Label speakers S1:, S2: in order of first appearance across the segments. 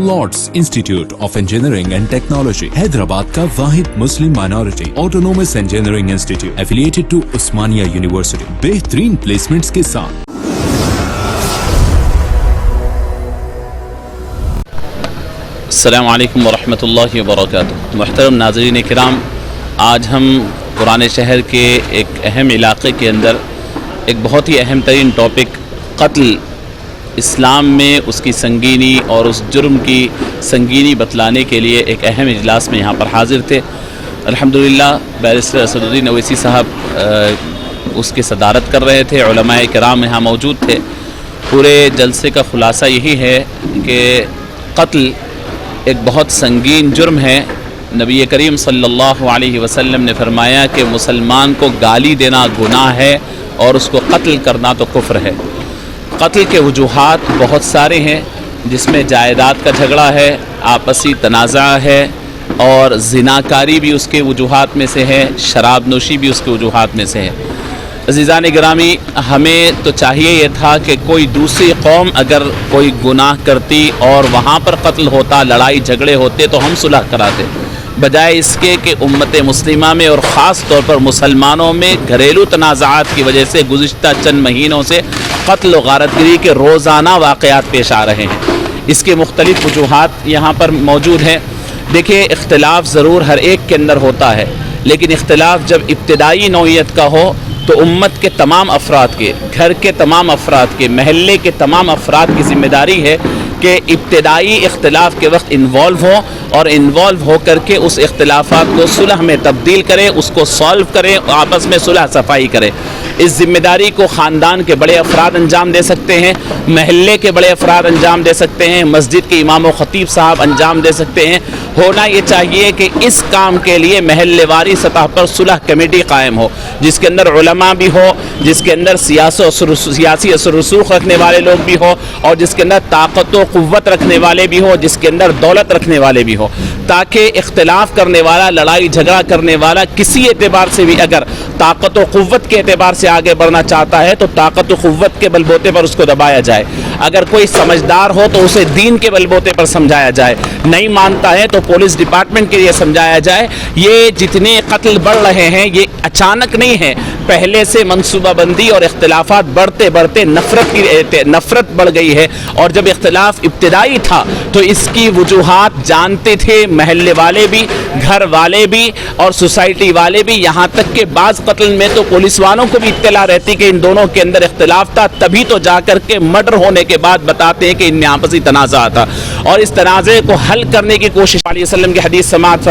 S1: Lord's Institute of Engineering and Technology Hyderabad का वाहिद मुस्लिम minority autonomous engineering institute affiliated to Osmania University बेहतरीन placements के साथ।
S2: अस्सलामु अलैकुम वरहमतुल्लाहि वबरकातुहू। मुहतरम नाज़रीन किराम, आज हम पुराने शहर के एक अहम इलाक़े के अंदर एक बहुत ही अहम तरीन टॉपिक क़त्ल, इस्लाम में उसकी संगीनी और उस जुर्म की संगीनी बतलाने के लिए एक अहम इजलास में यहाँ पर हाज़िर थे। अल्हम्दुलिल्लाह बैरिस्टर असदुद्दीन ओवैसी साहब उसकी सदारत कर रहे थे, उलमाए किराम यहाँ मौजूद थे। पूरे जलसे का ख़ुलासा यही है कि क़त्ल एक बहुत संगीन जुर्म है। नबी करीम सल्लल्लाहु अलैहि वसल्लम ने फरमाया कि मुसलमान को गाली देना गुनाह है और उसको कत्ल करना तो कुफ्र है। कत्ल के वजूहात बहुत सारे हैं, जिसमें जायदाद का झगड़ा है, आपसी तनाज़ा है और ज़िनाकारी भी उसके वजूहात में से है, शराब नोशी भी उसके वजूहात में से है। अज़ीज़ान गिरामी, हमें तो चाहिए ये था कि कोई दूसरी कौम अगर कोई गुनाह करती और वहाँ पर कत्ल होता, लड़ाई झगड़े होते, तो हम सुलह कराते, बजाय इसके कि उम्मत मुस्लिमा में और ख़ास तौर पर मुसलमानों में घरेलू तनाज़ात की वजह से गुज़िश्ता चंद महीनों से कत्ल और गारतगिरी के रोज़ाना वाक़यात पेश आ रहे हैं। इसके मुख्तलिफ़ वजूहात यहाँ पर मौजूद हैं। देखिए, इख्तिलाफ़ ज़रूर हर एक के अंदर होता है, लेकिन इख्तिलाफ़ जब इब्तिदाई नौइयत का हो तो उम्मत के तमाम अफराद के, घर के तमाम अफराद के, महल्ले के तमाम अफराद की ज़िम्मेदारी है कि इब्तिदाई इख्तिलाफ़ के वक्त इन्वॉल्व हो और इन्वॉल्व हो करके उस इख्तिलाफ़ात को सुलह में तब्दील करें, उसको सॉल्व करें, आपस में सुलह सफाई करें। इस ज़िम्मेदारी को ख़ानदान के बड़े अफराद अंजाम दे सकते हैं, महल्ले के बड़े अफराद अंजाम दे सकते हैं, मस्जिद के इमाम व ख़तीब साहब अंजाम दे सकते हैं। होना ये चाहिए कि इस काम के लिए महल्लेवारी सतह पर सुलह कमेटी कायम हो, जिसके अंदर उलमा भी हो, जिसके अंदर सियासी असर रसूख रखने वाले लोग भी हो और जिसके अंदर ताकत व क़ुव्वत रखने वाले भी हो, जिसके अंदर दौलत रखने वाले भी हो, ताकि इख्तिलाफ़ करने वाला, लड़ाई झगड़ा करने वाला किसी एतबार से भी अगर ताकत व क़ुव्वत के एतबार से आगे बढ़ना चाहता है तो ताकत व क़ुव्वत के बलबूते पर उसको दबाया जाए। अगर कोई समझदार हो तो उसे दीन के बलबूते पर समझाया जाए, नहीं मानता है तो पुलिस डिपार्टमेंट के लिए समझाया जाए। ये जितने कत्ल बढ़ रहे हैं ये अचानक नहीं है, पहले से मनसूबाबंदी और इख्तिलाफात बढ़ते बढ़ते नफ़रत बढ़ गई है। और जब इख्तिलाफ इब्तिदाई था तो इसकी वजूहात जानते थे महल्ले वाले भी, घर वाले भी और सोसाइटी वाले भी। यहाँ तक के बाज़ कत्ल में तो पुलिस वालों को भी इत्तला रहती कि इन दोनों के अंदर इख्तिलाफ था, तभी तो जाकर के मर्डर होने के बाद बताते हैं कि इनमें आपसी तनाज़ा था। और इस तनाज़े को हल करने की कोशिश वसल्लम की हदीस समाअत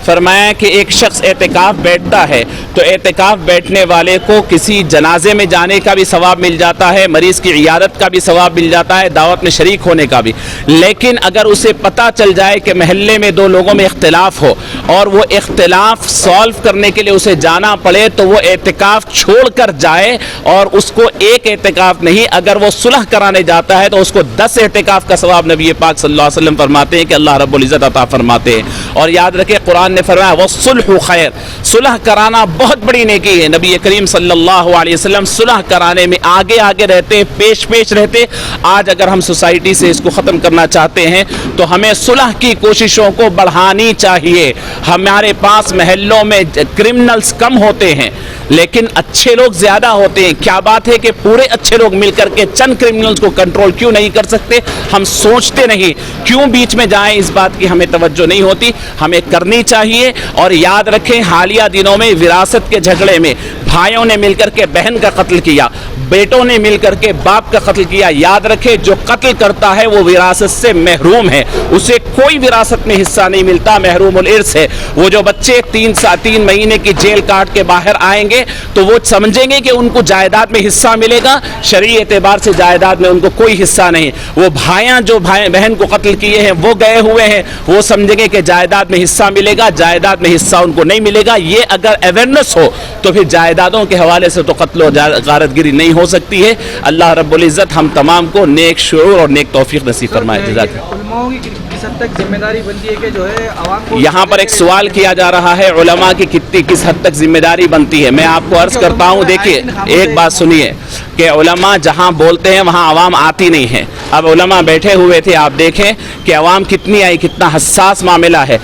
S2: फरमाया कि एक शख्स एतिकाफ बैठता है तो एतिकाफ बैठने वाले को किसी जनाजे में जाने का भी सवाब मिल जाता है, मरीज़ की इयादत का भी सवाब मिल जाता है, दावत में शरीक होने का भी। लेकिन अगर उसे पता चल जाए कि महल्ले में दो लोगों में इख्तिलाफ हो और वो इख्तिलाफ सॉल्व करने के लिए उसे जाना पड़े तो वो एतिकाफ छोड़ कर जाए, और उसको एक एतिकाफ नहीं, अगर वो सुलह कराने जाता है तो उसको 10 एतिकाफ का सवाब नबी पाक सल्लल्लाहु अलैहि वसल्लम फरमाते हैं कि अल्लाह रब्बुल इज़्ज़त अता फरमाते हैं। और याद रखें, कुरान ने फरमाया वस्सुल्हु खैर, सुलह कराना बहुत बड़ी नेकी है। नबी करीम सल्लल्लाहु अलैहि वसल्लम सुलह कराने में आगे आगे रहते, पेश रहते। आज अगर हम सोसाइटी से इसको ख़त्म करना चाहते हैं तो हमें सुलह की कोशिशों को बढ़ानी चाहिए। हमारे पास महल्लों में क्रिमिनल्स कम होते हैं लेकिन अच्छे लोग ज़्यादा होते हैं। क्या बात है कि पूरे अच्छे लोग मिलकर के चंद क्रिमिनल्स को कंट्रोल क्यों नहीं कर सकते? हम सोचते नहीं, क्यों बीच में जाएं, इस बात की हमें तवज्जो नहीं होती। हमें करनी चाहिए। और याद रखें, हालिया दिनों में विरासत के झगड़े में भाइयों ने मिलकर के बहन का कत्ल किया, बेटों ने मिलकर के बाप का कत्ल किया। याद रखें, जो कत्ल करता है वो विरासत से महरूम है, उसे कोई विरासत में हिस्सा नहीं मिलता, महरूमुल इर्स है। वो जो बच्चे 3 महीने की जेल काट के बाहर आएंगे तो वो समझेंगे कि उनको जायदाद में हिस्सा मिलेगा, शरई एतबार से जायदाद में उनको कोई हिस्सा नहीं। वो भाइयां जो बहन को कत्ल किए हैं वो गए हुए हैं, वो समझेंगे कि जायदाद में हिस्सा मिलेगा, जायदाद में हिस्सा उनको नहीं मिलेगा। ये अगर अवेयरनेस हो तो फिर जायदादों के हवाले से तो कत्ल और गारतगिरी नहीं हो सकती है। अल्लाह रब्बुल इज़्ज़त हम तमाम को नेक शुऊर और नेक तौफीक नसीब फरमाए। जज़ाकल्लाह।
S3: किस हद तक जिम्मेदारी बनती है कि जो है आवाम को
S2: यहाँ पर एक सवाल किया जा रहा है उलमा की किस हद तक जिम्मेदारी बनती है। मैं आपको अर्ज करता हूँ, देखिए एक बात सुनिए कि उलमा जहाँ बोलते हैं वहाँ आवाम आती नहीं है। अब उलमा बैठे हुए थे, आप देखें कि आवाम कितनी आई, कितना हसास मामला है।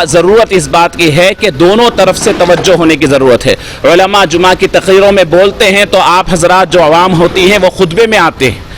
S2: ज़रूरत इस बात की है कि दोनों तरफ से तवज्जो होने की ज़रूरत है। उलमा जुमा की तकरीरों में बोलते हैं तो आप हजरात जो आवाम होती हैं वो खुतबे में आते हैं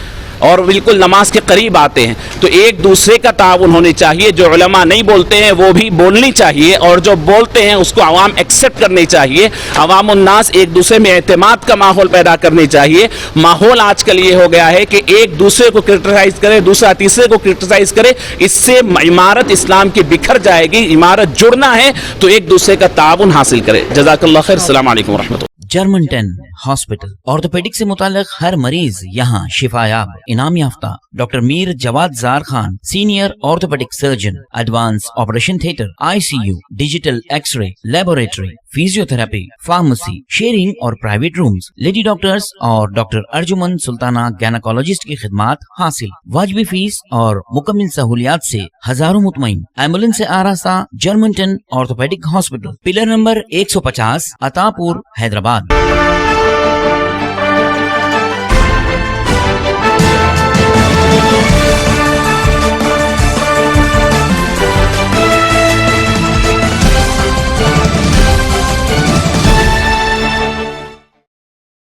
S2: और बिल्कुल नमाज के करीब आते हैं, तो एक दूसरे का ताउन होनी चाहिए। जो उलमा नहीं बोलते हैं वो भी बोलनी चाहिए और जो बोलते हैं उसको आवाम एक्सेप्ट करनी चाहिए। अवाम उन्नास एक दूसरे में एतमाद का माहौल पैदा करनी चाहिए। माहौल आजकल ये हो गया है कि एक दूसरे को क्रिटिसाइज करे, दूसरा तीसरे को क्रिटिसाइज करे, इससे इमारत इस्लाम की बिखर जाएगी। इमारत जुड़ना है तो एक दूसरे का ताउन हासिल करे। जज़ाकल्लाह खैर। अस्सलाम वालेकुम रहमतुल्लाह।
S4: जर्मन 10 हॉस्पिटल ऑर्थोपेडिक से मुताल्लिक हर मरीज यहाँ शिफायाब। इनाम याफ्ता doctor Mir Jawad Zar Khan, senior orthopaedic surgeon, advance operation theatre, ICU, digital x-ray, laboratory, physiotherapy, pharmacy, sharing और प्राइवेट रूम्स, लेडी डॉक्टर्स और डॉक्टर अर्जुमन सुल्ताना गैनाकोलॉजिस्ट की खिदमात हासिल। वाजबी फीस और मुकम्मल सहूलियात से हजारों मुतमईन। एम्बुलेंस से आरास्ता German 10 orthopaedic hospital, pillar number 150, Attapur, Hyderabad.